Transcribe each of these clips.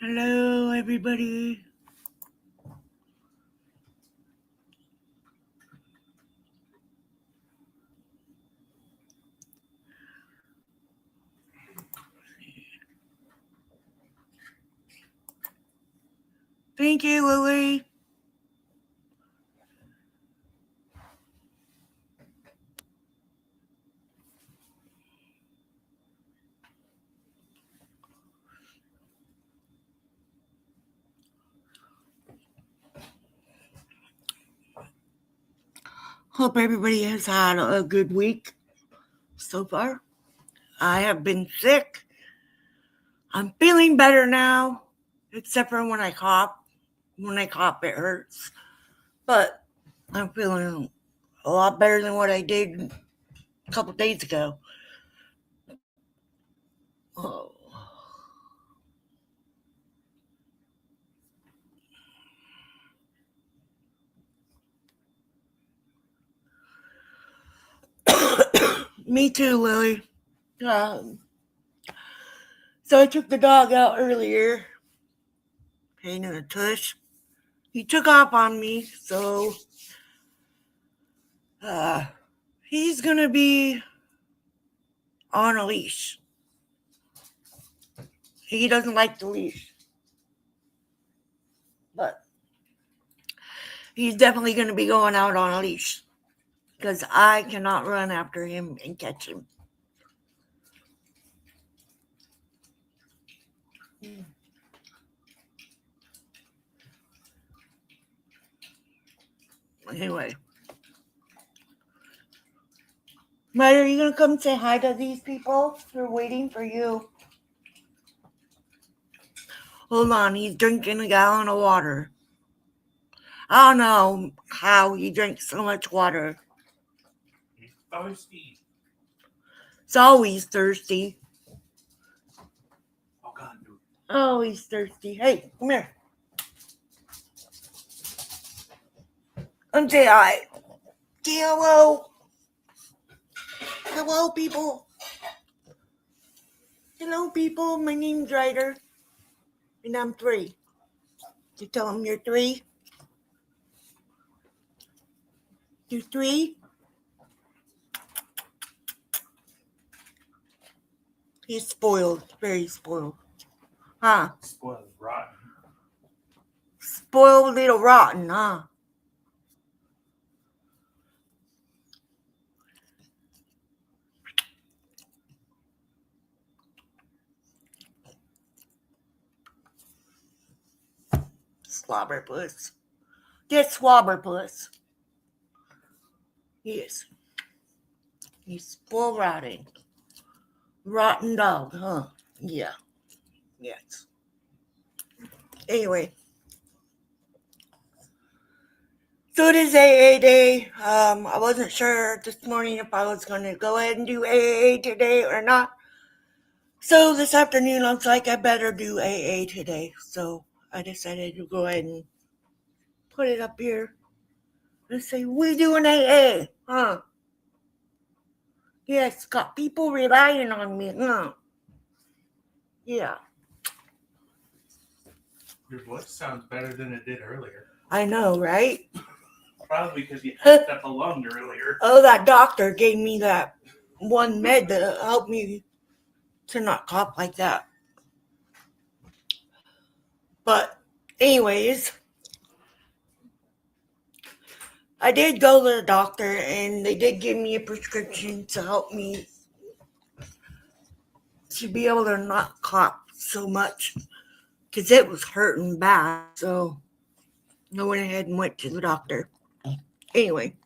Hello, everybody. Thank you, Lily. Hope everybody has had a good week so far. I have been sick. I'm feeling better now, except for when I cough. When I cough, it hurts. But I'm feeling a lot better than what I did a couple days ago. Oh. Me too, Lily. Um, so I took the dog out earlier, pain in the tush. He took off on me, so uh, he's gonna be on a leash. He doesn't like the leash, but he's definitely going to be going out on a leash because I cannot run after him and catch him. Anyway, Matt, are you going to come say hi to these people? They're waiting for you. Hold on, he's drinking a gallon of water. I don't know how he drinks so much water. He's thirsty. He's always thirsty. Oh, God, dude. Oh, he's thirsty. Hey, come here. Come say hi. Say hello. Hello, people. Hello, people. My name's Ryder, and I'm 3. You tell him you're 3. You're 3. He's spoiled. Very spoiled. Huh? Spoiled rotten. Spoiled little rotten, huh? Slobberpuss. Get Swabberpuss. Yes. He's spoiled rotten. Rotten dog, huh? Yeah. Yes. Anyway. So it is AA day. I wasn't sure this morning if I was going to go ahead and do AA today or not. So this afternoon looks like I better do AA today. So I decided to go ahead and put it up here and say, we doing AA, huh? Yes, got people relying on me, huh? Yeah. Your voice sounds better than it did earlier. I know, right? Probably because you had up a lung earlier. Oh, that doctor gave me that one med to help me to not cough like that. But anyways, I did go to the doctor and they did give me a prescription to help me to be able to not cough so much because it was hurting bad. So I went ahead and went to the doctor. Anyway.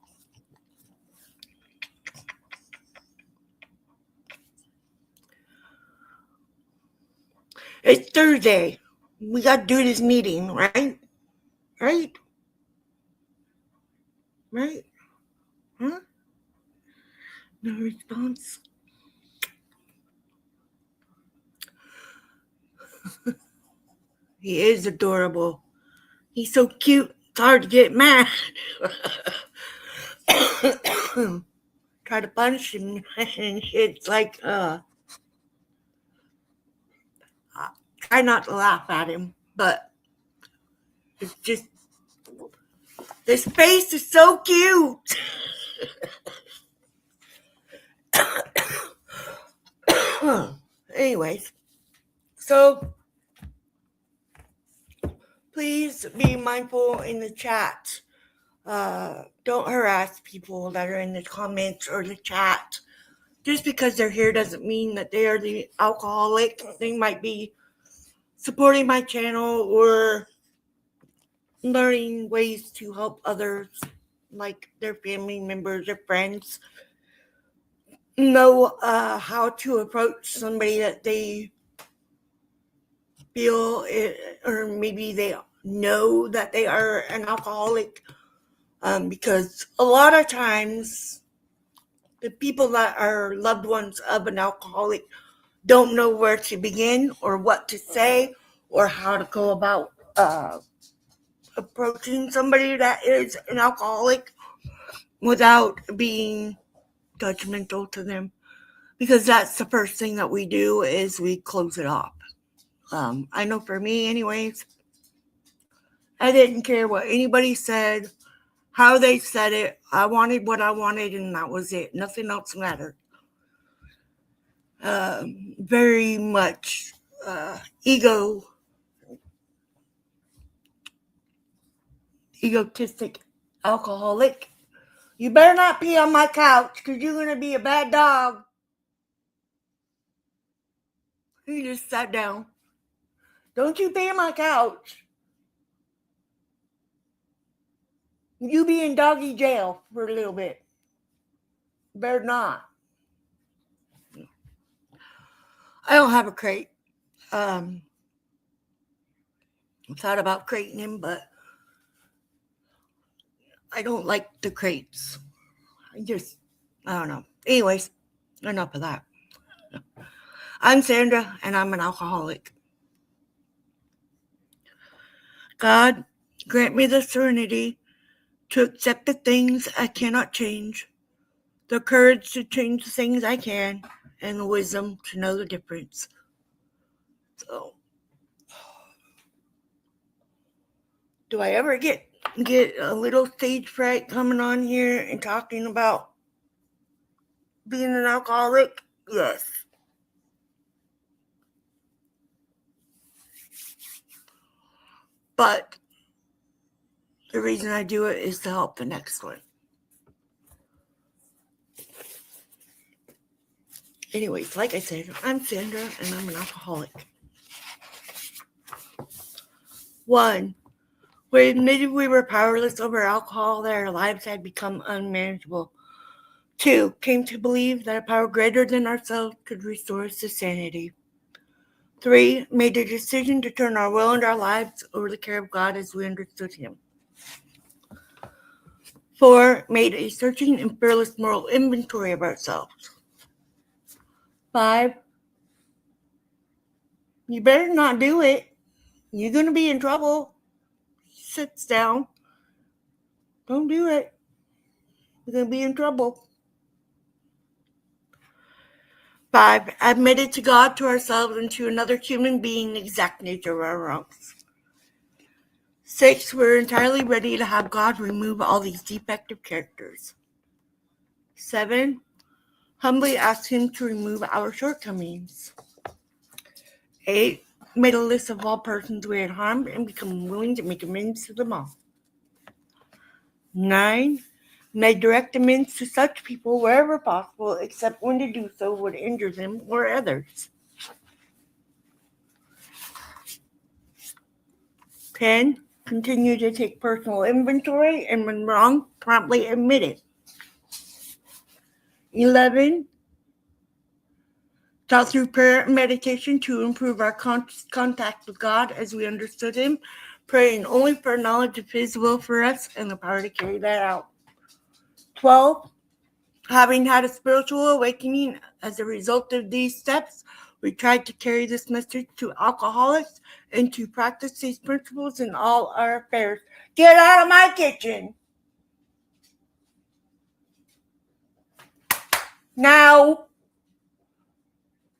It's Thursday. We got to do this meeting, right? Right? Right? Huh? No response. He is adorable. He's so cute. It's hard to get mad. Try to punch him, and it's like, try try not to laugh at him, but it's just, this face is so cute. Anyways, so please be mindful in the chat. Don't harass people that are in the comments or the chat. Just because they're here doesn't mean that they are the alcoholic. They might be supporting my channel or learning ways to help others, like their family members or friends, know how to approach somebody that they feel or maybe they know that they are an alcoholic, because a lot of times the people that are loved ones of an alcoholic don't know where to begin or what to say or how to go about approaching somebody that is an alcoholic without being judgmental to them, because that's the first thing that we do is we close it off. I know for me anyways, I didn't care what anybody said, how they said it. I wanted what I wanted, and that was it. Nothing else mattered. Very much egotistic alcoholic. You better not pee on my couch because you're going to be a bad dog. He just sat down. Don't you pee on my couch. You be in doggy jail for a little bit. Better not. I don't have a crate. I thought about crating him, but I don't like the crates. I don't know. Anyways, enough of that. I'm Sandra, and I'm an alcoholic. God, grant me the serenity to accept the things I cannot change, the courage to change the things I can, and the wisdom to know the difference. So, do I ever get a little stage fright coming on here and talking about being an alcoholic? Yes. But the reason I do it is to help the next one. Anyways, like I said, I'm Sandra, and I'm an alcoholic. 1. We admitted we were powerless over alcohol, that our lives had become unmanageable. 2. Came to believe that a power greater than ourselves could restore us to sanity. 3. Made a decision to turn our will and our lives over the care of God as we understood Him. 4. Made a searching and fearless moral inventory of ourselves. 5. You better not do it. You're going to be in trouble. Sits down. Don't do it. You're going to be in trouble. 5. Admitted to God, to ourselves, and to another human being the exact nature of our wrongs. 6. We're entirely ready to have God remove all these defective characters. 7. Humbly ask Him to remove our shortcomings. 8. Made a list of all persons we had harmed and become willing to make amends to them all. 9. Made direct amends to such people wherever possible, except when to do so would injure them or others. 10. Continue to take personal inventory, and when wrong, promptly admit it. 11. Taught through prayer and meditation to improve our contact with God as we understood Him, praying only for knowledge of His will for us and the power to carry that out. 12. Having had a spiritual awakening as a result of these steps, we tried to carry this message to alcoholics and to practice these principles in all our affairs. Get out of my kitchen! Now!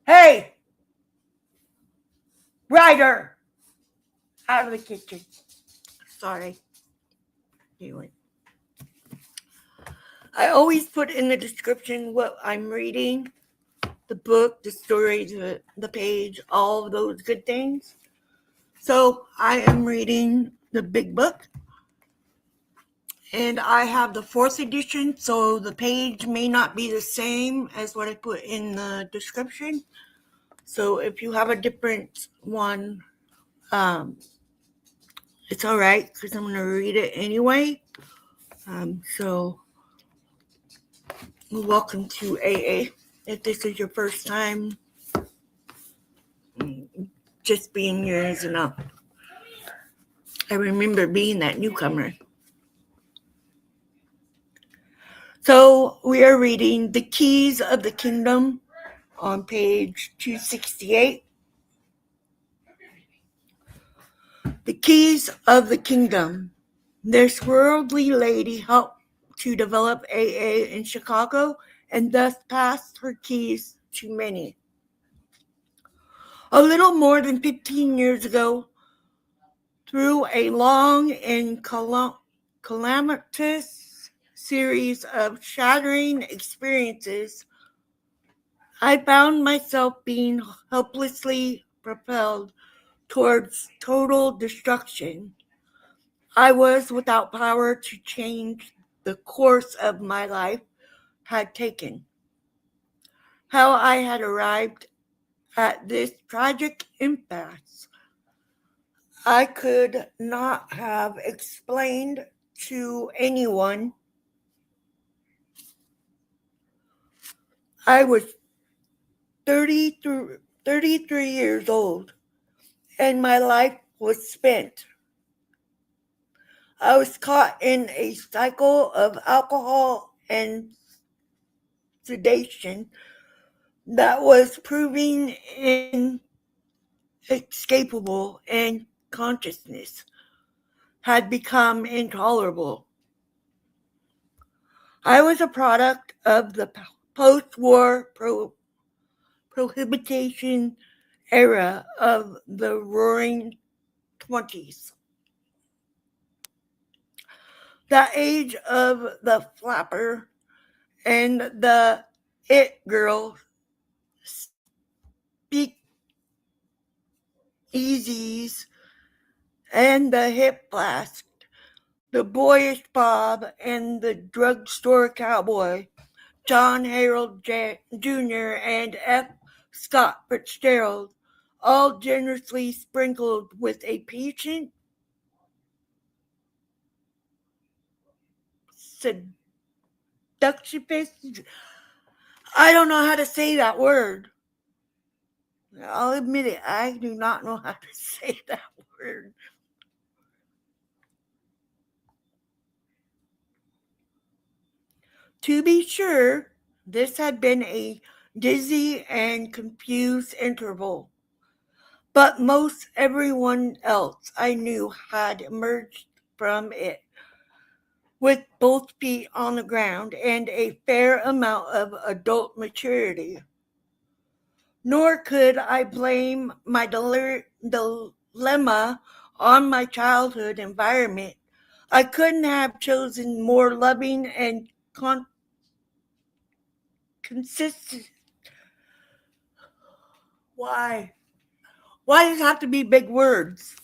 Hey! Right! lighter out of the kitchen. Sorry. Anyway. I always put in the description what I'm reading, the book, the story, the page, all of those good things. So I am reading the big book. And I have the 4th edition, so the page may not be the same as what I put in the description. So if you have a different one, it's all right because I'm going to read it anyway. So welcome to AA. If this is your first time, just being here is enough. I remember being that newcomer. So we are reading The Keys of the Kingdom on page 268. The Keys of the Kingdom. This worldly lady helped to develop AA in Chicago and thus passed her keys to many. A little more than 15 years ago, through a long and calamitous series of shattering experiences, I found myself being helplessly propelled towards total destruction. I was without power to change the course of my life had taken. How I had arrived at this tragic impasse, I could not have explained to anyone. I was 33 years old, and my life was spent. I was caught in a cycle of alcohol and sedation that was proving inescapable, and consciousness had become intolerable. I was a product of the post-war prohibition era of the Roaring '20s. The age of the flapper and the it girl, speakeasies, and the hip blast, the boyish Bob and the drugstore cowboy, John Harold Jr. and F. Scott Fitzgerald, all generously sprinkled with a patient seductivist. I don't know how to say that word. I'll admit it, I do not know how to say that word. To be sure, this had been a dizzy and confused interval, but most everyone else I knew had emerged from it with both feet on the ground and a fair amount of adult maturity. Nor could I blame my dilemma on my childhood environment. I couldn't have chosen more loving and consistent. Why? Why does it have to be big words?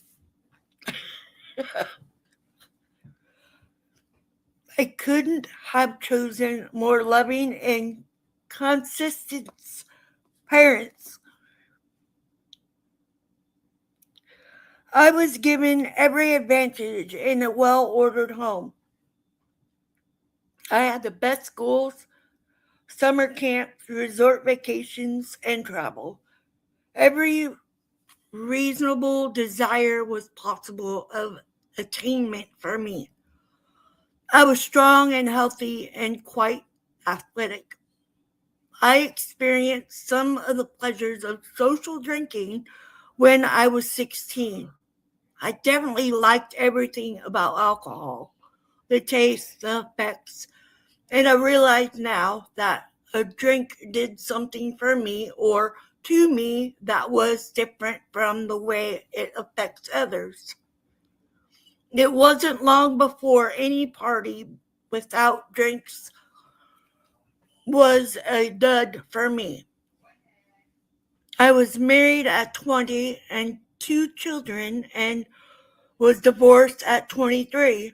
I couldn't have chosen more loving and consistent parents. I was given every advantage in a well-ordered home. I had the best schools, summer camps, resort vacations, and travel. Every reasonable desire was possible of attainment for me. I was strong and healthy and quite athletic. I experienced some of the pleasures of social drinking when I was 16. I definitely liked everything about alcohol, the taste, the effects, and I realize now that a drink did something for me or to me that was different from the way it affects others. It wasn't long before any party without drinks was a dud for me. I was married at 20 and 2 children and was divorced at 23.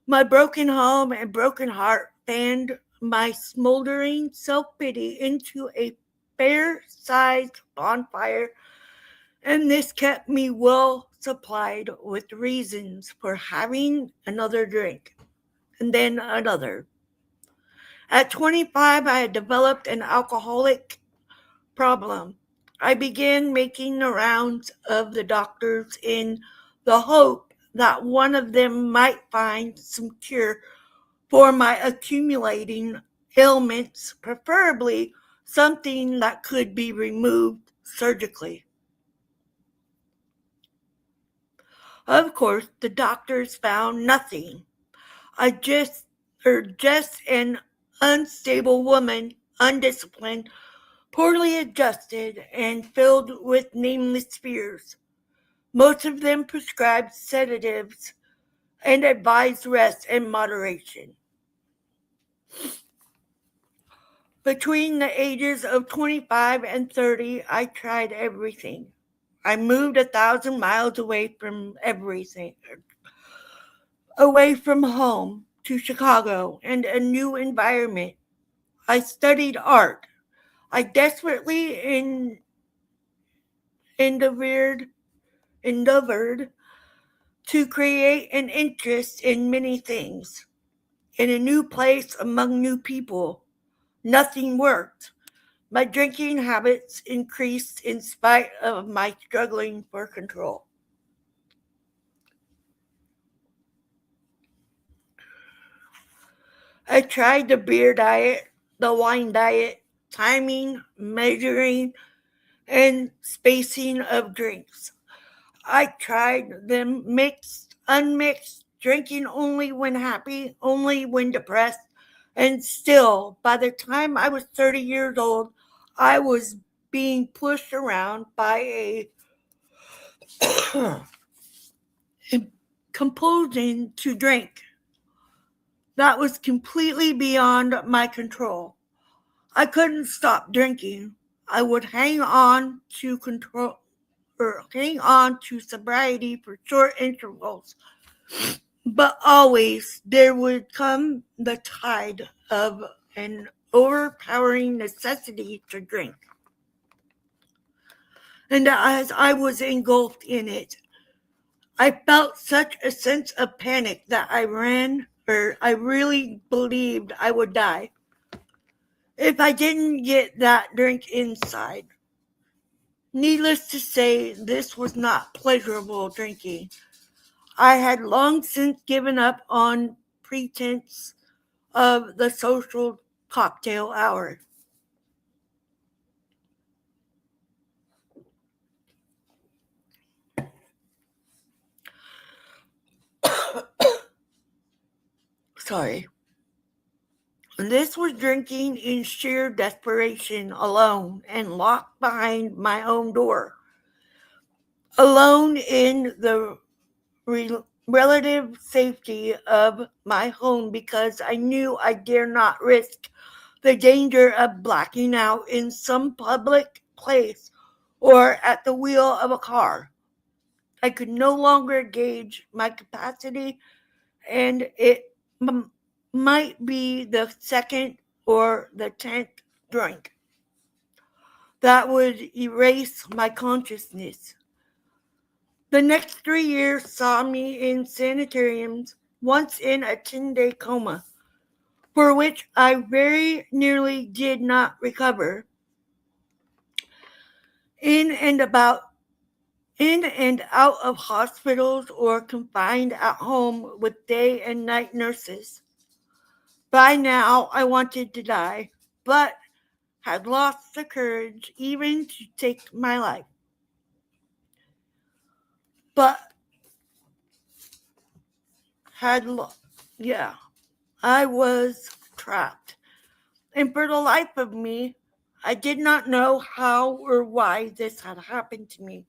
My broken home and broken heart fanned my smoldering self-pity into a fair-sized bonfire, and this kept me well supplied with reasons for having another drink, and then another. At 25, I had developed an alcoholic problem. I began making the rounds of the doctors in the hope that one of them might find some cure for my accumulating ailments, preferably something that could be removed surgically. Of course, the doctors found nothing. Just an unstable woman, undisciplined, poorly adjusted, and filled with nameless fears. Most of them prescribed sedatives and advised rest and moderation. Between the ages of 25 and 30, I tried everything. I moved 1,000 miles away from everything, away from home to Chicago and a new environment. I studied art. I desperately endeavored to create an interest in many things. In a new place among new people, nothing worked. My drinking habits increased in spite of my struggling for control. I tried the beer diet, the wine diet, timing, measuring, and spacing of drinks. I tried them mixed, unmixed, drinking only when happy, only when depressed, and still, by the time I was 30 years old, I was being pushed around by a compulsion to drink that was completely beyond my control. I couldn't stop drinking. I would hang on to sobriety for short intervals. But always there would come the tide of an overpowering necessity to drink. And as I was engulfed in it, I felt such a sense of panic that I really believed I would die if I didn't get that drink inside. Needless to say, this was not pleasurable drinking. I had long since given up on pretense of the social cocktail hour. Sorry. This was drinking in sheer desperation, alone and locked behind my own door. Alone in the relative safety of my home because I knew I dare not risk the danger of blacking out in some public place or at the wheel of a car. I could no longer gauge my capacity, and it might be the second or the 10th drink that would erase my consciousness. The next 3 years saw me in sanitariums, once in a 10-day coma, for which I very nearly did not recover. In and out of hospitals or confined at home with day and night nurses. By now, I wanted to die, but had lost the courage even to take my life. I was trapped. And for the life of me, I did not know how or why this had happened to me.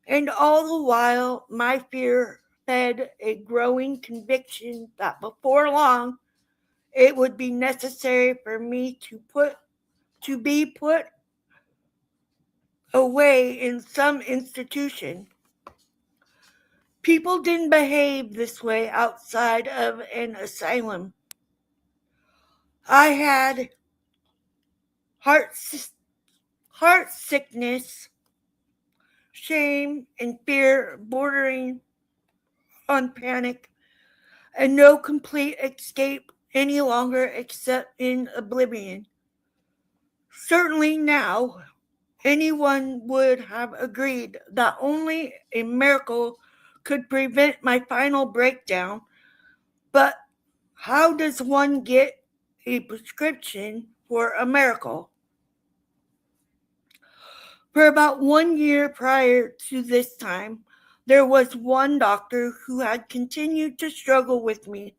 And all the while, my fear fed a growing conviction that before long, it would be necessary for me to be put away in some institution. People didn't behave this way outside of an asylum. I had heart sickness, shame, and fear bordering on panic, and no complete escape any longer except in oblivion. Certainly now, anyone would have agreed that only a miracle could prevent my final breakdown, but how does one get a prescription for a miracle? For about 1 year prior to this time, there was one doctor who had continued to struggle with me.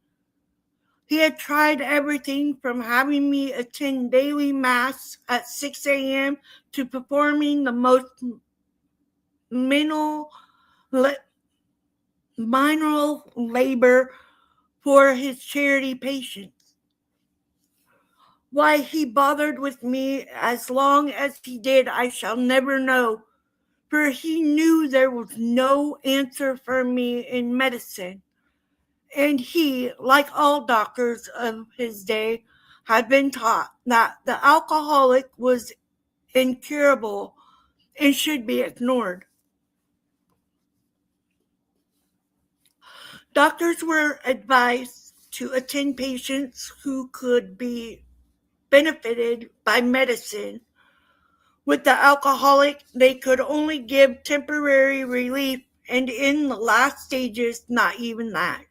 He had tried everything from having me attend daily mass at 6 a.m. to performing the most menial labor for his charity patients. Why he bothered with me as long as he did, I shall never know, for he knew there was no answer for me in medicine. And he, like all doctors of his day, had been taught that the alcoholic was incurable and should be ignored. Doctors were advised to attend patients who could be benefited by medicine. With the alcoholic, they could only give temporary relief, and in the last stages, not even that.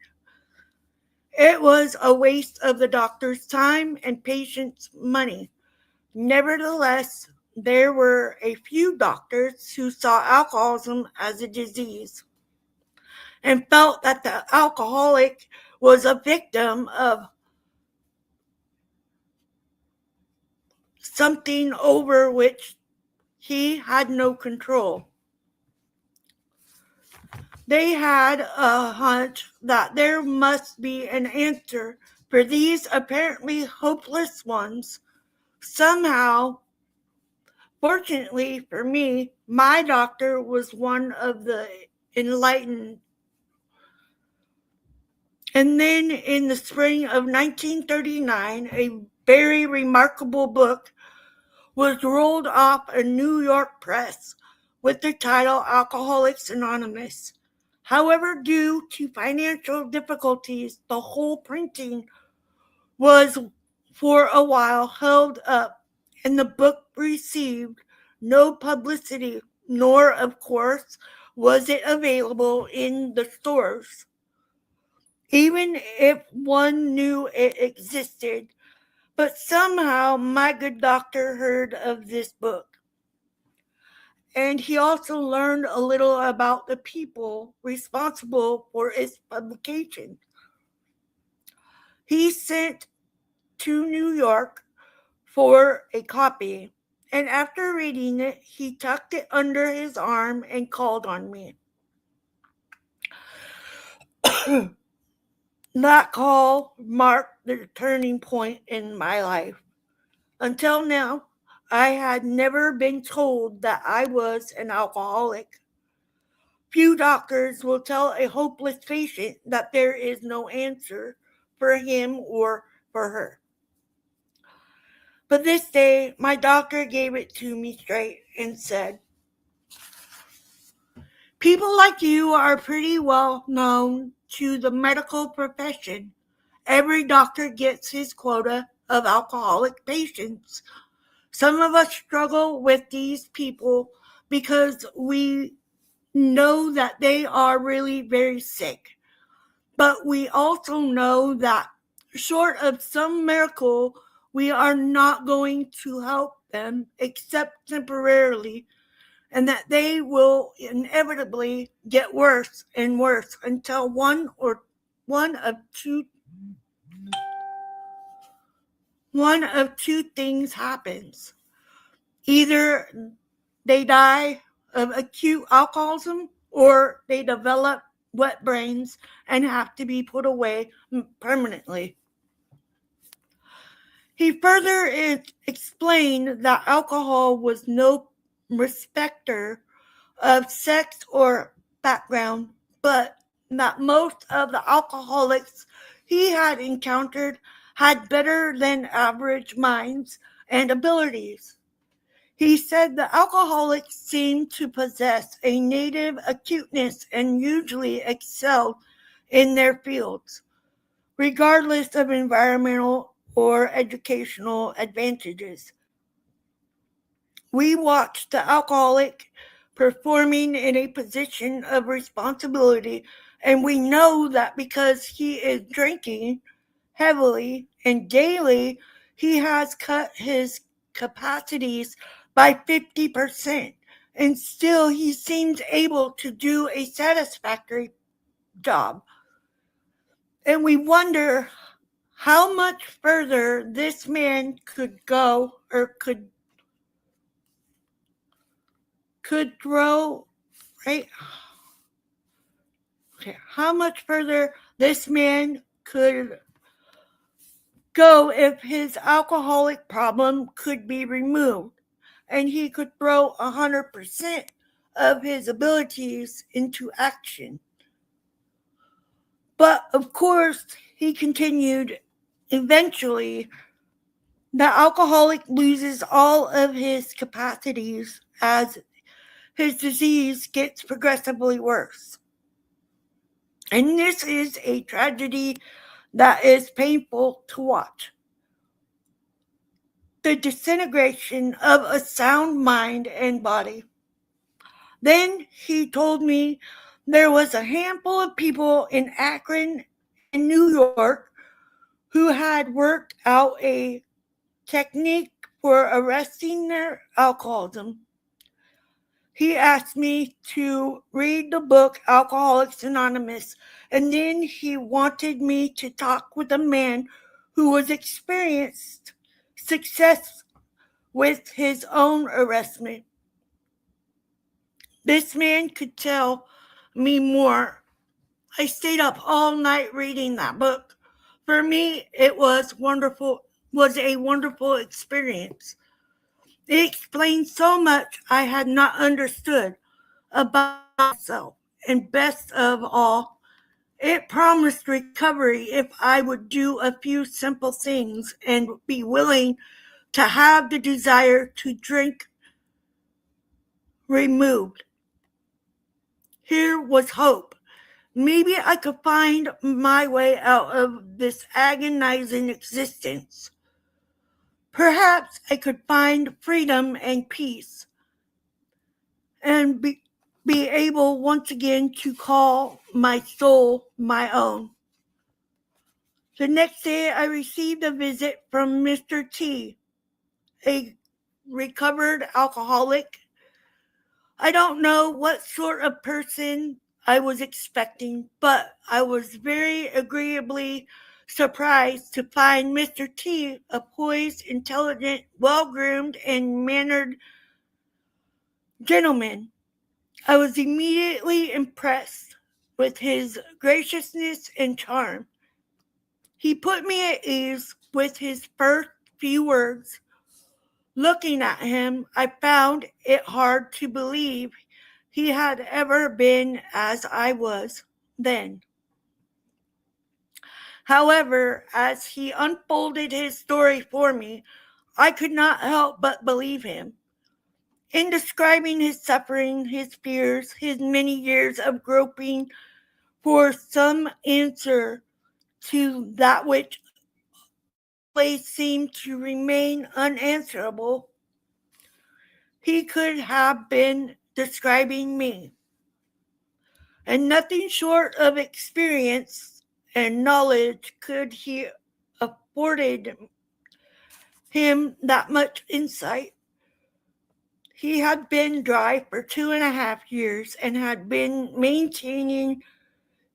It was a waste of the doctor's time and patient's money. Nevertheless, there were a few doctors who saw alcoholism as a disease and felt that the alcoholic was a victim of something over which he had no control. They had a hunch that there must be an answer for these apparently hopeless ones. Somehow, fortunately for me, my doctor was one of the enlightened. And then in the spring of 1939, a very remarkable book was rolled off a New York press with the title Alcoholics Anonymous. However, due to financial difficulties, the whole printing was for a while held up, and the book received no publicity, nor, of course, was it available in the stores. Even if one knew it existed, but somehow my good doctor heard of this book. And he also learned a little about the people responsible for its publication. He sent to New York for a copy, and after reading it, he tucked it under his arm and called on me. That call marked the turning point in my life. Until now, I had never been told that I was an alcoholic. Few doctors will tell a hopeless patient that there is no answer for him or for her. But this day, my doctor gave it to me straight and said, "People like you are pretty well known to the medical profession. Every doctor gets his quota of alcoholic patients. Some of us struggle with these people because we know that they are really very sick. But we also know that short of some miracle, we are not going to help them except temporarily, and that they will inevitably get worse and worse until one of two things happens. Either they die of acute alcoholism or they develop wet brains and have to be put away permanently. He further explained that alcohol was no respecter of sex or background, but that most of the alcoholics he had encountered had better than average minds and abilities. He said the alcoholics seemed to possess a native acuteness and usually excelled in their fields, regardless of environmental or educational advantages. We watched the alcoholic performing in a position of responsibility, and we know that because he is drinking heavily and daily, he has cut his capacities by 50%, and still he seems able to do a satisfactory job. And we wonder how much further this man could go or could grow, right? Okay, how much further this man could go if his alcoholic problem could be removed and he could throw 100% of his abilities into action. But of course, he continued, eventually, the alcoholic loses all of his capacities as his disease gets progressively worse. And this is a tragedy that is painful to watch. The disintegration of a sound mind and body. Then he told me there was a handful of people in Akron and New York who had worked out a technique for arresting their alcoholism. He asked me to read the book Alcoholics Anonymous, and then he wanted me to talk with a man who was experienced success with his own arrestment. This man could tell me more. I stayed up all night reading that book. For me, it was a wonderful experience. It explained so much I had not understood about myself, and best of all, it promised recovery if I would do a few simple things and be willing to have the desire to drink removed. Here was hope. Maybe I could find my way out of this agonizing existence. Perhaps I could find freedom and peace and be able once again to call my soul my own. The next day, I received a visit from Mr. T, a recovered alcoholic. I don't know what sort of person I was expecting, but I was very agreeably surprised to find Mr. T a poised, intelligent, well-groomed, and mannered gentleman. I was immediately impressed with his graciousness and charm. He put me at ease with his first few words. Looking at him, I found it hard to believe he had ever been as I was then. However, as he unfolded his story for me, I could not help but believe him. In describing his suffering, his fears, his many years of groping for some answer to that which always seemed to remain unanswerable, he could have been describing me. And nothing short of experience and knowledge could he afforded him that much insight. He had been dry for 2.5 years and had been maintaining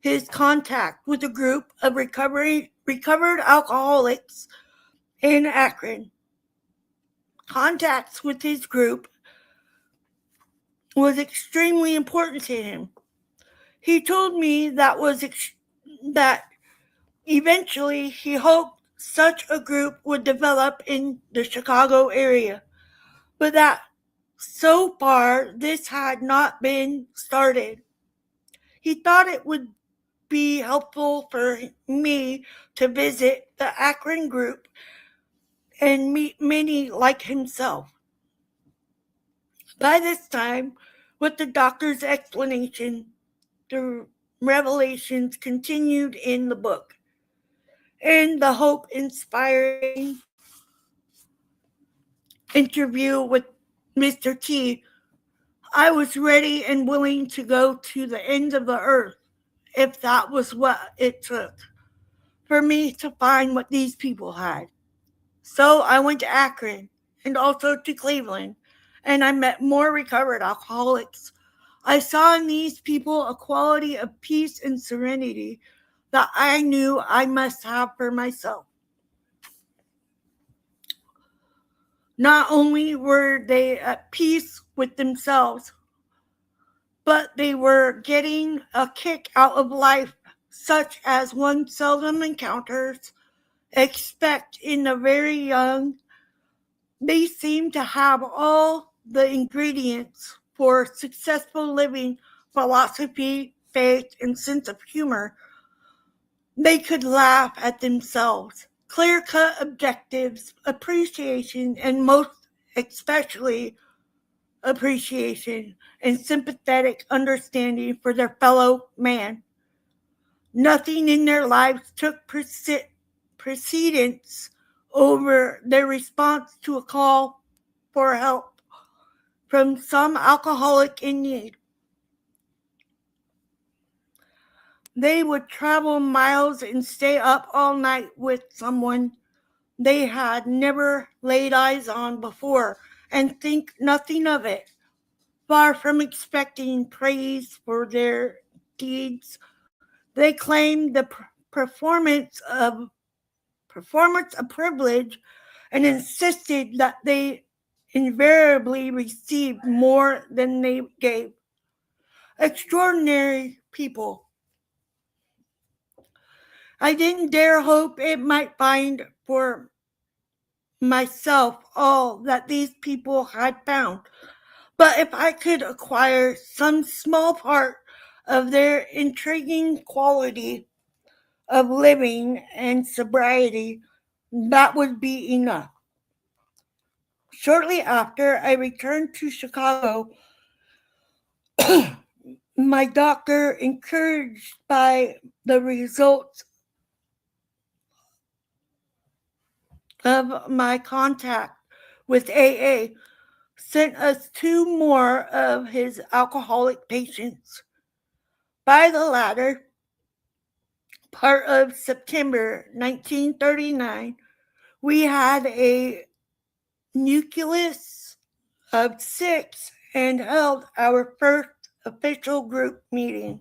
his contact with a group of recovered alcoholics in Akron. contacts with his group was extremely important to him. He told me that eventually he hoped such a group would develop in the Chicago area, but that so far this had not been started. He thought it would be helpful for me to visit the Akron group and meet many like himself. By this time, with the doctor's explanation, the revelations continued in the book, and the hope-inspiring interview with Mr. T, I was ready and willing to go to the ends of the earth if that was what it took for me to find what these people had. So I went to Akron and also to Cleveland, and I met more recovered alcoholics. I saw in these people a quality of peace and serenity that I knew I must have for myself. Not only were they at peace with themselves, but they were getting a kick out of life, such as one seldom encounters, expect in the very young. They seem to have all the ingredients for successful living: philosophy, faith, and sense of humor. They could laugh at themselves, clear-cut objectives, appreciation, and most especially appreciation and sympathetic understanding for their fellow man. Nothing in their lives took precedence over their response to a call for help from some alcoholic in need. They would travel miles and stay up all night with someone they had never laid eyes on before and think nothing of it. Far from expecting praise for their deeds, they claimed the performance of privilege and insisted that they invariably received more than they gave. Extraordinary people. I didn't dare hope it might find for myself all that these people had found. But if I could acquire some small part of their intriguing quality of living and sobriety, that would be enough. Shortly after I returned to Chicago, my doctor, encouraged by the results of my contact with AA, sent us 2 more of his alcoholic patients. By the latter part of September 1939, we had a nucleus of 6 and held our first official group meeting.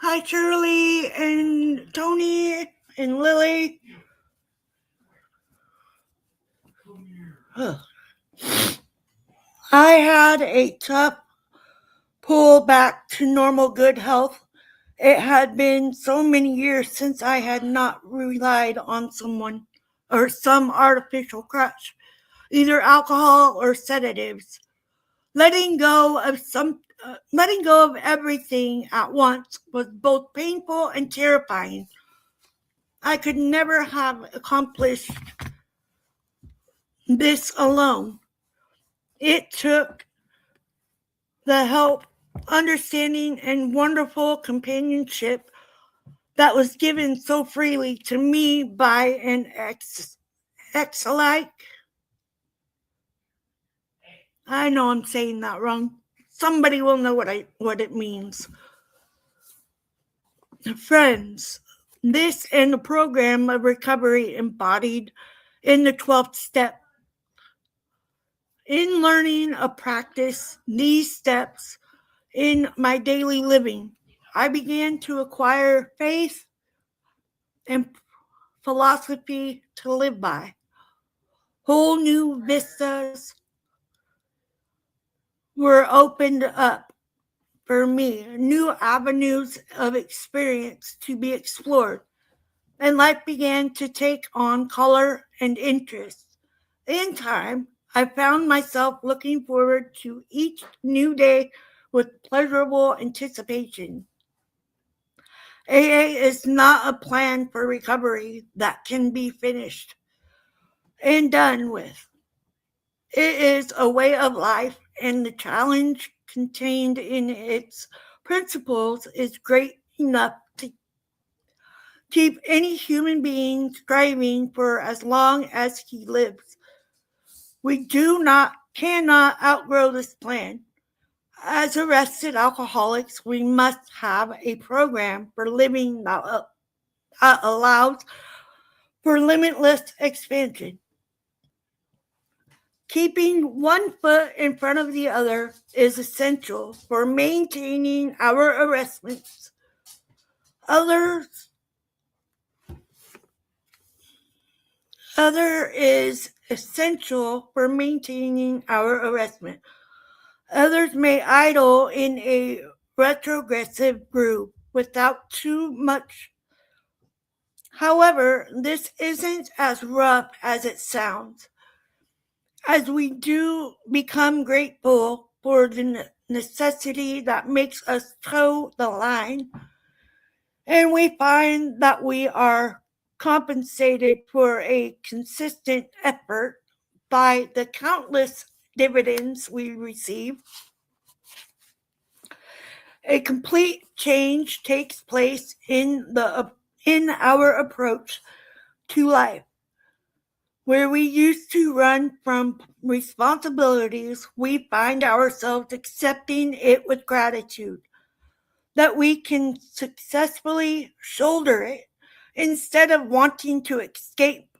Hi, Shirley and Tony and Lily. I had a tough pull back to normal good health. It had been so many years since I had not relied on someone or some artificial crutch, either alcohol or sedatives. Letting go of everything at once was both painful and terrifying. I could never have accomplished this alone. It took the help, understanding, and wonderful companionship that was given so freely to me by an ex-alike. I know I'm saying that wrong. Somebody will know what it means. Friends, this and the program of recovery embodied in the 12th step. In learning a practice, these steps in my daily living, I began to acquire faith and philosophy to live by. Whole new vistas were opened up for me, new avenues of experience to be explored, and life began to take on color and interest. In time, I found myself looking forward to each new day with pleasurable anticipation. AA is not a plan for recovery that can be finished and done with. It is a way of life, and the challenge contained in its principles is great enough to keep any human being striving for as long as he lives. We cannot outgrow this plan. As arrested alcoholics, we must have a program for living that allows for limitless expansion. Keeping one foot in front of the other is essential for maintaining our arrestments. Other is essential for maintaining our arrestment. Others may idle in a retrogressive groove without too much. However, this isn't as rough as it sounds. As we do become grateful for the necessity that makes us toe the line, and we find that we are compensated for a consistent effort by the countless dividends we receive, a complete change takes place in our approach to life. Where we used to run from responsibilities, we find ourselves accepting it with gratitude that we can successfully shoulder it instead of wanting to escape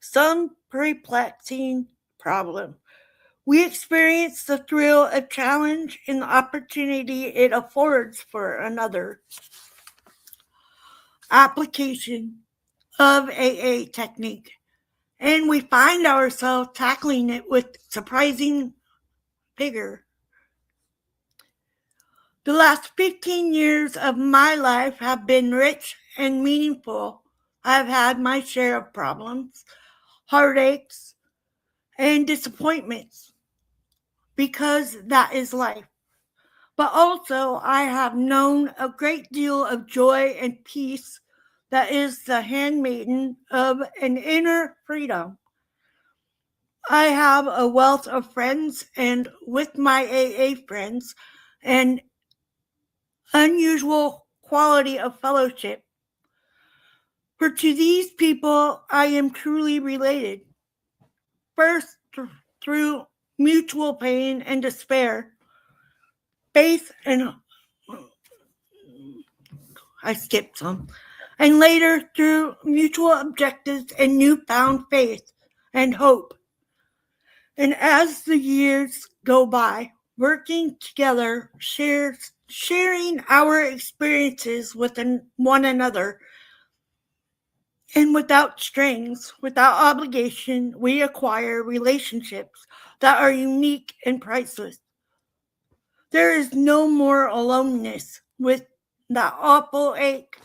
some perplexing problem. We experience the thrill of challenge and the opportunity it affords for another. Application of AA technique. And we find ourselves tackling it with surprising vigor. The last 15 years of my life have been rich and meaningful. I've had my share of problems, heartaches, and disappointments, because that is life. But also, I have known a great deal of joy and peace that is the handmaiden of an inner freedom. I have a wealth of friends, and with my AA friends, an unusual quality of fellowship. For to these people, I am truly related. First, through mutual pain and despair, faith and and later through mutual objectives and newfound faith and hope. And as the years go by, working together, sharing our experiences with one another, and without strings, without obligation, we acquire relationships that are unique and priceless. There is no more aloneness with that awful ache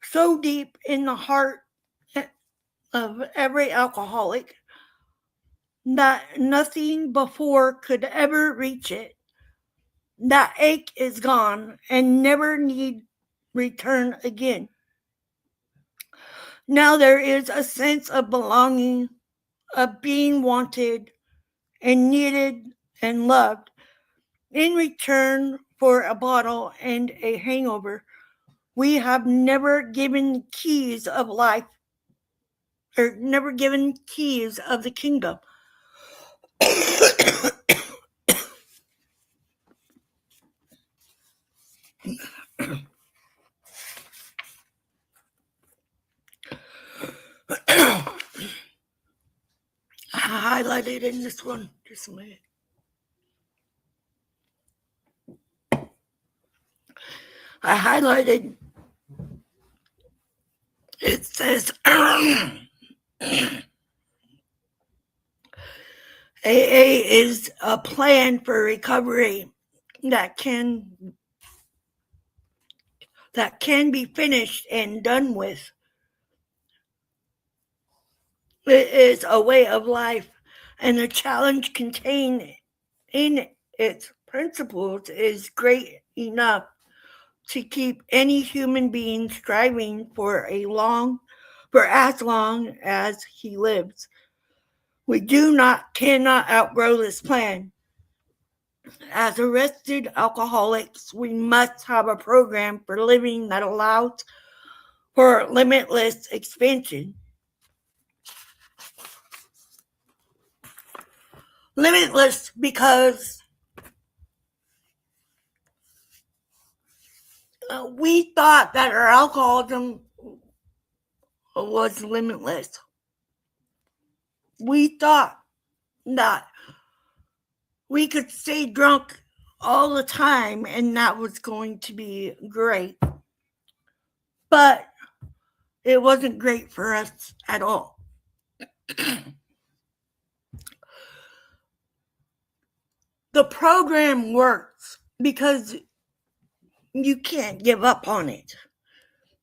so deep in the heart of every alcoholic that nothing before could ever reach it. That ache is gone and never need return again. Now there is a sense of belonging, of being wanted and needed and loved in return for a bottle and a hangover. We have never given keys of life, or never given keys of the kingdom. I highlighted in this one, just a minute. I highlighted It says AA is a plan for recovery that can be finished and done with. It is a way of life, and the challenge contained in its principles is great enough to keep any human being striving for as long as he lives. We cannot outgrow this plan. As arrested alcoholics, we must have a program for living that allows for limitless expansion. Limitless because we thought that our alcoholism was limitless. We thought that we could stay drunk all the time and that was going to be great. But it wasn't great for us at all. The program works because you can't give up on it.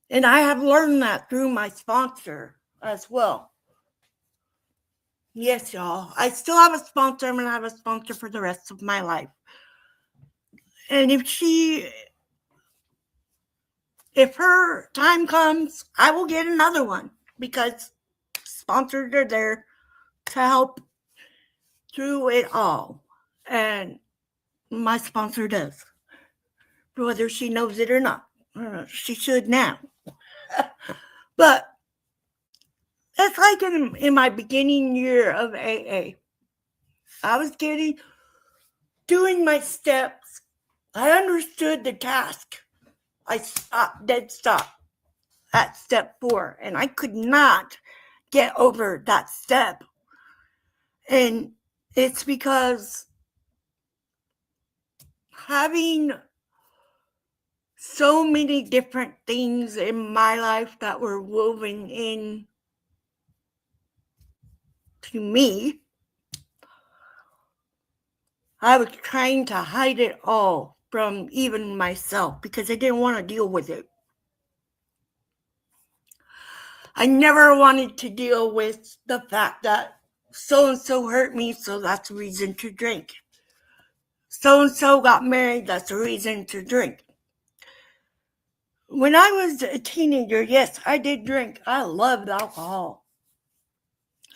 And I have learned that through my sponsor as well. Yes, y'all. I still have a sponsor. I'm going to have a sponsor for the rest of my life. And if her time comes, I will get another one because sponsors are there to help through it all. And my sponsor does, whether she knows it or not. She should now. But it's like in my beginning year of AA. I was doing my steps. I understood the task. I stopped at step 4, and I could not get over that step. And it's because having so many different things in my life that were woven in to me, I was trying to hide it all from even myself because I didn't want to deal with it. I never wanted to deal with the fact that so-and-so hurt me, so that's a reason to drink. So-and-so got married, that's a reason to drink. When I was a teenager, yes, I did drink. I loved alcohol.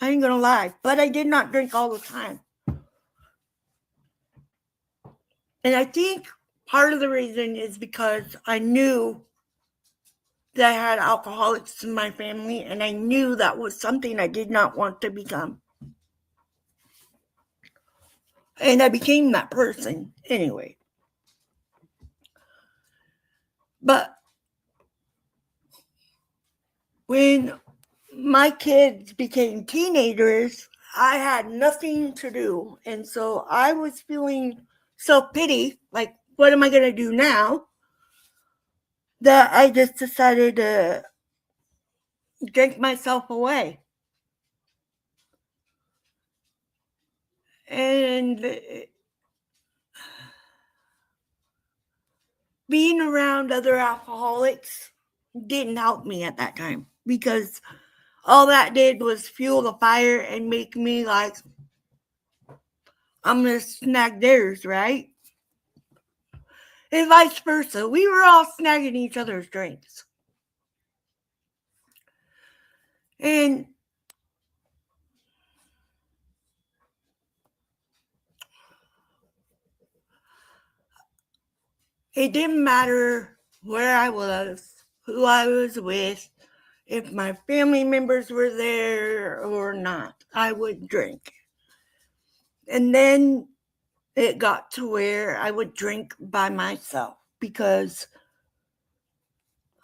I ain't gonna lie, but I did not drink all the time. And I think part of the reason is because I knew that I had alcoholics in my family, and I knew that was something I did not want to become. And I became that person anyway. But when my kids became teenagers, I had nothing to do. And so I was feeling self-pity, like, what am I going to do now? That I just decided to drink myself away. And being around other alcoholics didn't help me at that time because all that did was fuel the fire and make me like, I'm going to snag theirs, right? And vice versa. We were all snagging each other's drinks. And it didn't matter where I was, who I was with, if my family members were there or not, I would drink. And then it got to where I would drink by myself because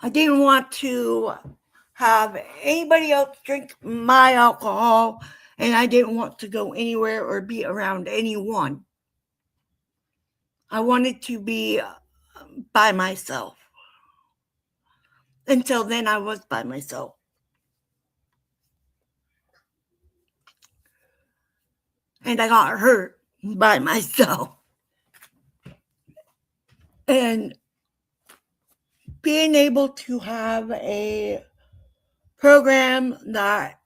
I didn't want to have anybody else drink my alcohol, and I didn't want to go anywhere or be around anyone. I wanted to be by myself. Until then, I was by myself. and I got hurt by myself. And being able to have a program that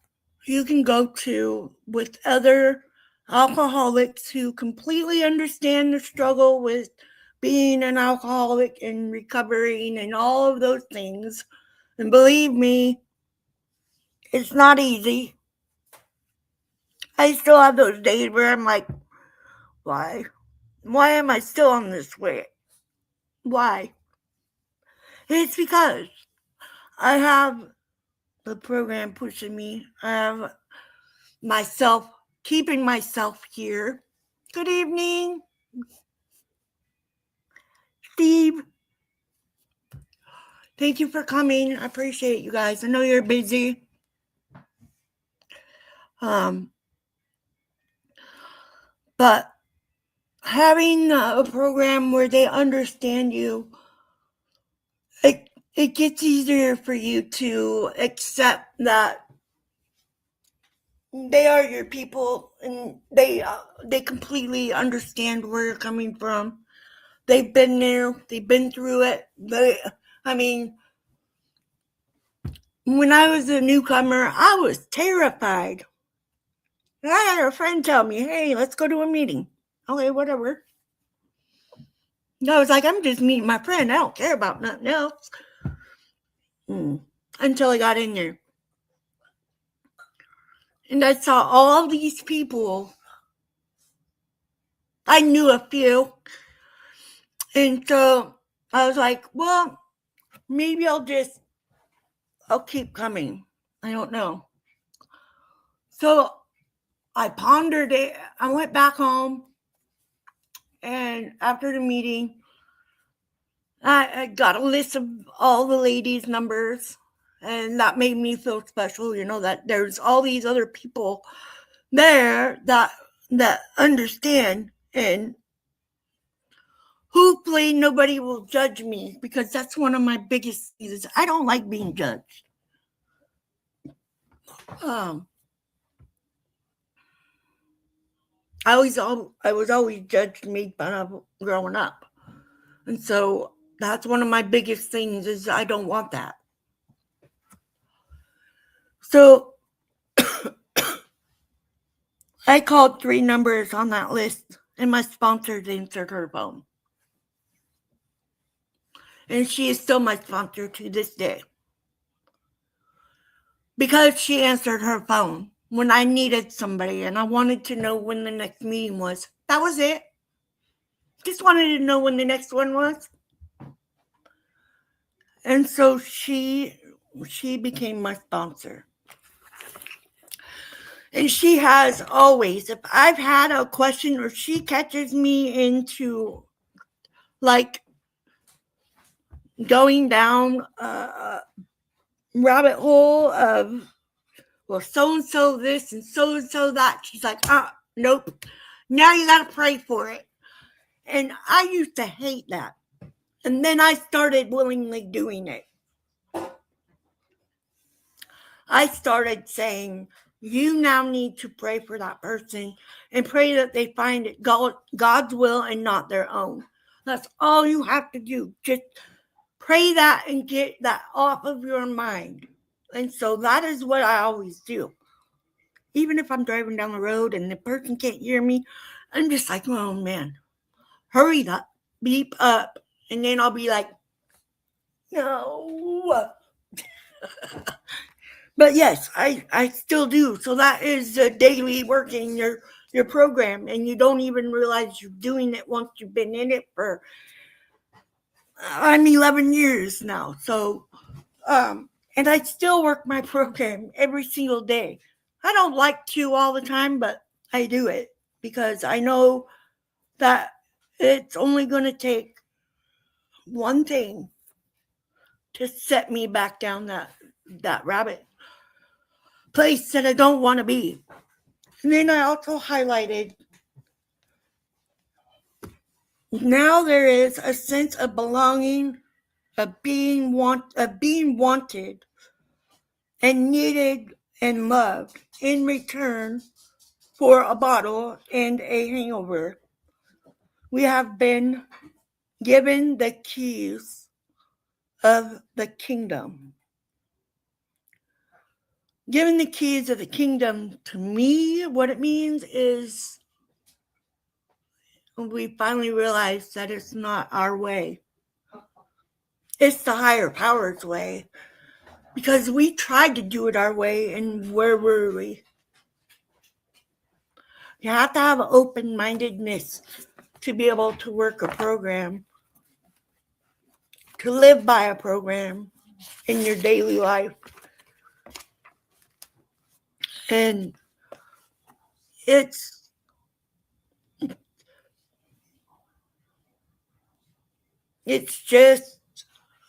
you can go to with other alcoholics who completely understand the struggle with being an alcoholic and recovering and all of those things. And believe me, it's not easy. I still have those days where I'm like, why? Why am I still on this way? Why? It's because I have the program pushing me. I have myself, keeping myself here. Good evening, Steve. Thank you for coming. I appreciate you guys. I know you're busy. But having a program where they understand you, it gets easier for you to accept that they are your people and they completely understand where you're coming from. They've been there. They've been through it. When I was a newcomer, I was terrified. I had a friend tell me, hey, let's go to a meeting. Okay, whatever. I was like, I'm just meeting my friend. I don't care about nothing else. Until I got in there. And I saw all these people. I knew a few. And so I was like, well, maybe I'll keep coming. I don't know. So I pondered it. I went back home. And after the meeting, I got a list of all the ladies' numbers. And that made me feel special, that there's all these other people there that understand. And hopefully nobody will judge me, because that's one of my biggest things. I don't like being judged. I was always judged, made fun of growing up. And so that's one of my biggest things, is I don't want that. So I called 3 numbers on that list, and my sponsor answered her phone. And she is still my sponsor to this day. Because she answered her phone when I needed somebody and I wanted to know when the next meeting was. That was it. Just wanted to know when the next one was. And so she became my sponsor. And she has always, if I've had a question or she catches me into like going down a rabbit hole of, well, so-and-so this and so-and-so that, she's like, nope. Now you got to pray for it. And I used to hate that. And then I started willingly doing it. I started saying, you now need to pray for that person and pray that they find it God's will and not their own. That's all you have to do. Just pray that and get that off of your mind. And so that is what I always do. Even if I'm driving down the road and the person can't hear me, I'm just like, oh man, hurry up, beep up. And then I'll be like, no. But yes, I still do. So that is daily working your program, and you don't even realize you're doing it once you've been in it for, I'm 11 years now. So, and I still work my program every single day. I don't like to all the time, but I do it because I know that it's only going to take one thing to set me back down that rabbit place that I don't want to be. And then I also highlighted, now there is a sense of belonging, of being wanted and needed and loved in return for a bottle and a hangover. We have been given the keys of the kingdom. Giving the keys of the kingdom, to me, what it means is we finally realized that it's not our way. It's the higher power's way. Because we tried to do it our way, and where were we? You have to have open-mindedness to be able to work a program, to live by a program in your daily life. And it's just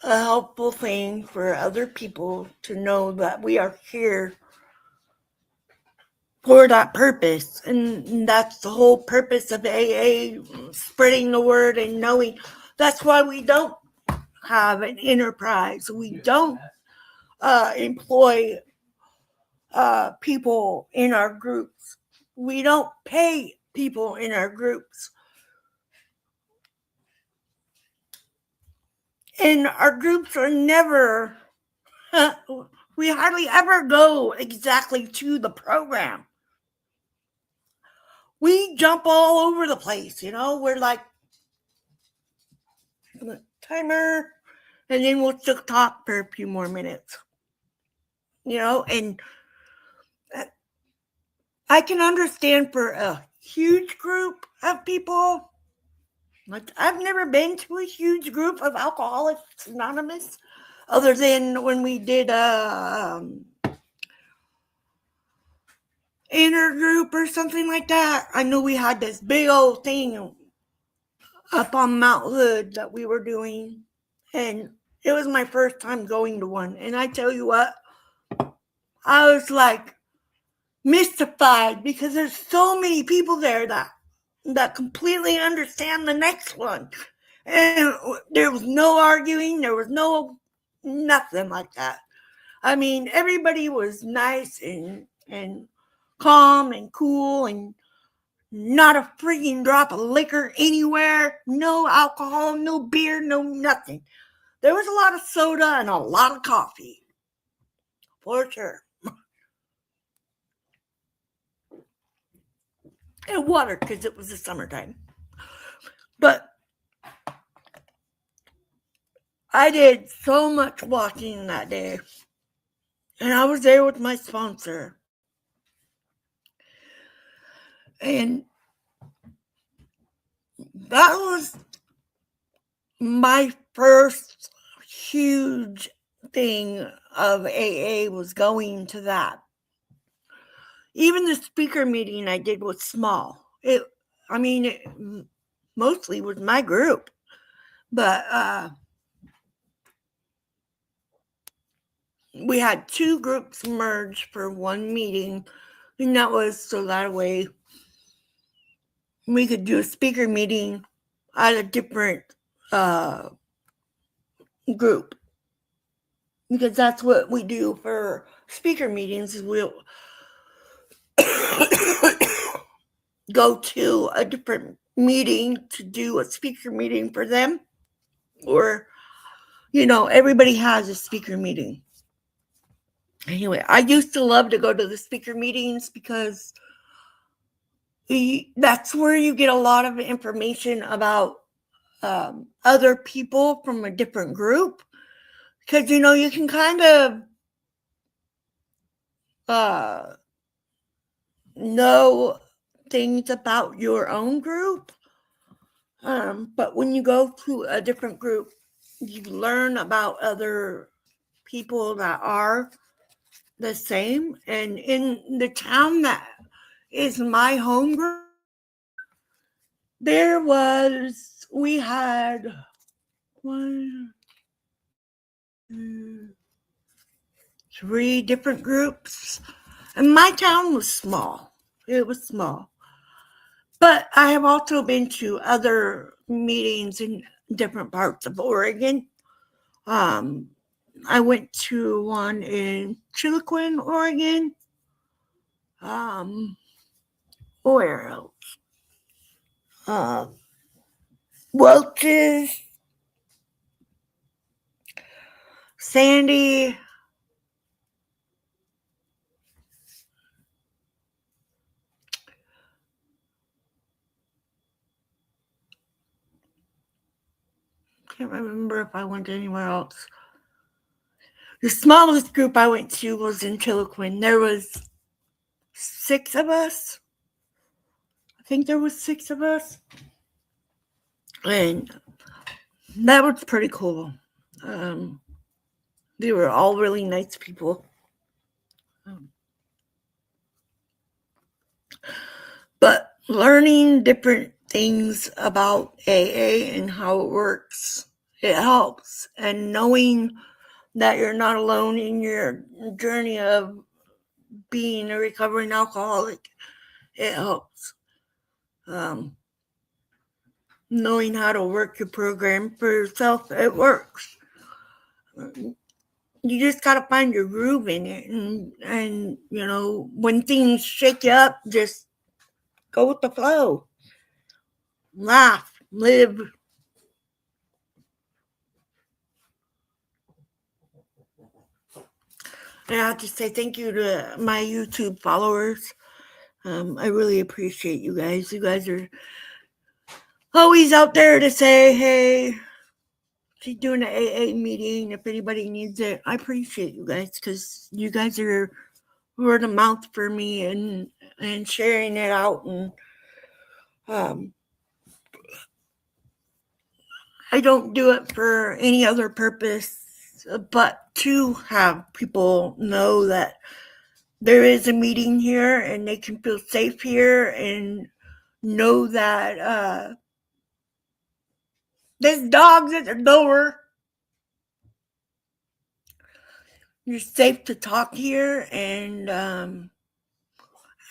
a helpful thing for other people to know that we are here for that purpose. And that's the whole purpose of AA, spreading the word and knowing. That's why we don't have an enterprise. We don't employ people in our groups. We don't pay people in our groups. And our groups are never, we hardly ever go exactly to the program. We jump all over the place, We're like, timer, and then we'll still talk for a few more minutes. And I can understand for a huge group of people. Like, I've never been to a huge group of Alcoholics Anonymous, other than when we did inner group or something like that. I know we had this big old thing up on Mount Hood that we were doing, and it was my first time going to one. And I tell you what, I was like mystified because there's so many people there that completely understand the next one. And there was no arguing. There was nothing like that. I mean, everybody was nice and calm and cool, and not a freaking drop of liquor anywhere. No alcohol, no beer, no nothing. There was a lot of soda and a lot of coffee. For sure. And water, because it was the summertime. But I did so much walking that day. And I was there with my sponsor. And that was my first huge thing of AA, was going to that. Even the speaker meeting I did was small. It mostly was my group. But we had two groups merged for one meeting. And that was so that way we could do a speaker meeting at a different group. Because that's what we do for speaker meetings, is we'll go to a different meeting to do a speaker meeting for them. Or, everybody has a speaker meeting. Anyway, I used to love to go to the speaker meetings because that's where you get a lot of information about other people from a different group. Because, you can kind of know things about your own group. But when you go to a different group, you learn about other people that are the same. And in the town that is my home group, we had 1, 2, 3 different groups. And my town was small. It was small. But I have also been to other meetings in different parts of Oregon. I went to one in Chiloquin, Oregon. where else? Welch's, Sandy, can't remember if I went anywhere else. The smallest group I went to was in Chiloquin. There was 6 of us. I think there was 6 of us. And that was pretty cool. They were all really nice people. But learning different things about AA and how it works, it helps. And knowing that you're not alone in your journey of being a recovering alcoholic, it helps. Knowing how to work your program for yourself, it works. You just got to find your groove in it. And, you know, when things shake you up, just go with the flow. Laugh, live. And I have to say thank you to my YouTube followers. I really appreciate you guys. You guys are always out there to say, hey, she's doing an AA meeting if anybody needs it. I appreciate you guys because you guys are word of mouth for me and sharing it out. And I don't do it for any other purpose but to have people know that there is a meeting here and they can feel safe here and know that there's dogs at the door. You're safe to talk here and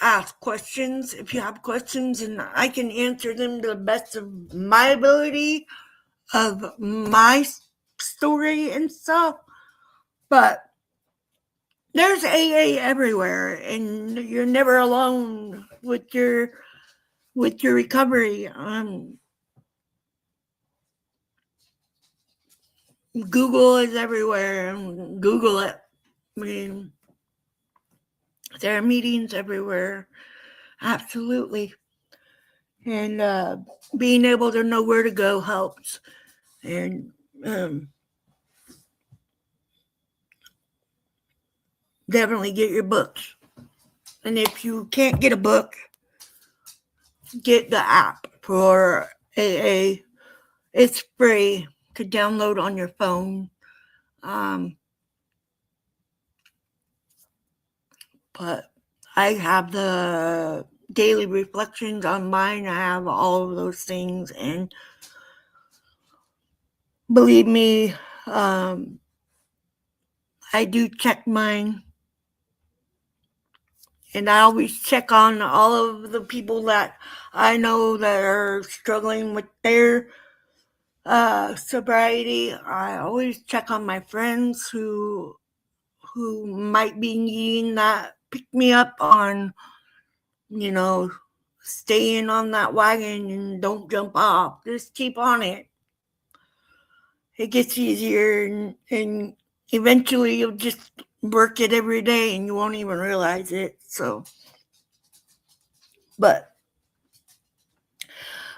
ask questions if you have questions, and I can answer them to the best of my ability of my story and stuff. But there's AA everywhere, and you're never alone with your recovery. Google is everywhere. Google it. I mean, there are meetings everywhere. Absolutely. And being able to know where to go helps. And definitely get your books. And if you can't get a book, get the app for AA. It's free to download on your phone. But I have the daily reflections on mine. I have all of those things. And believe me, I do check mine. And I always check on all of the people that I know that are struggling with their sobriety. I always check on my friends who might be needing that pick me up on, you know, staying on that wagon and don't jump off. Just keep on it. It gets easier and eventually you'll just work it every day and you won't even realize it. So, but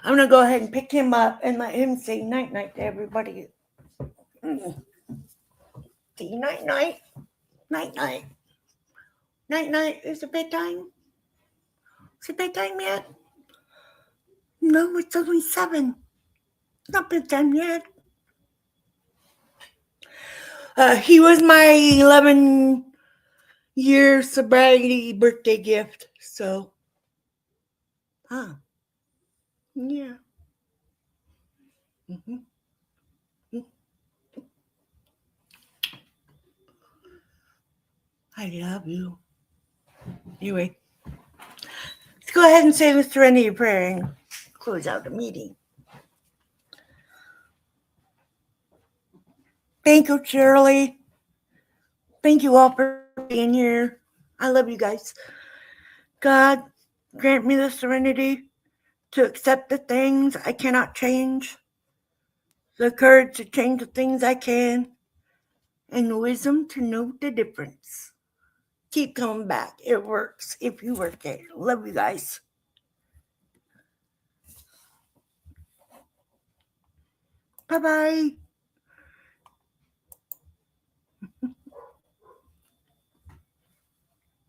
I'm going to go ahead and pick him up and let him say night-night to everybody. See, night-night. Night-night. Night-night. Is it bedtime? Is it bedtime yet? No, it's only 7. Not bedtime yet. He was my 11-year sobriety birthday gift. So, yeah. I love you. Anyway, let's go ahead and say the Serenity Prayer and close out the meeting. Thank you, Shirley. Thank you all for being here. I love you guys. God, Grant me the serenity to accept the things I cannot change, the courage to change the things I can, and the wisdom to know the difference. Keep coming back. It works if you work it. Love you guys. Bye-bye.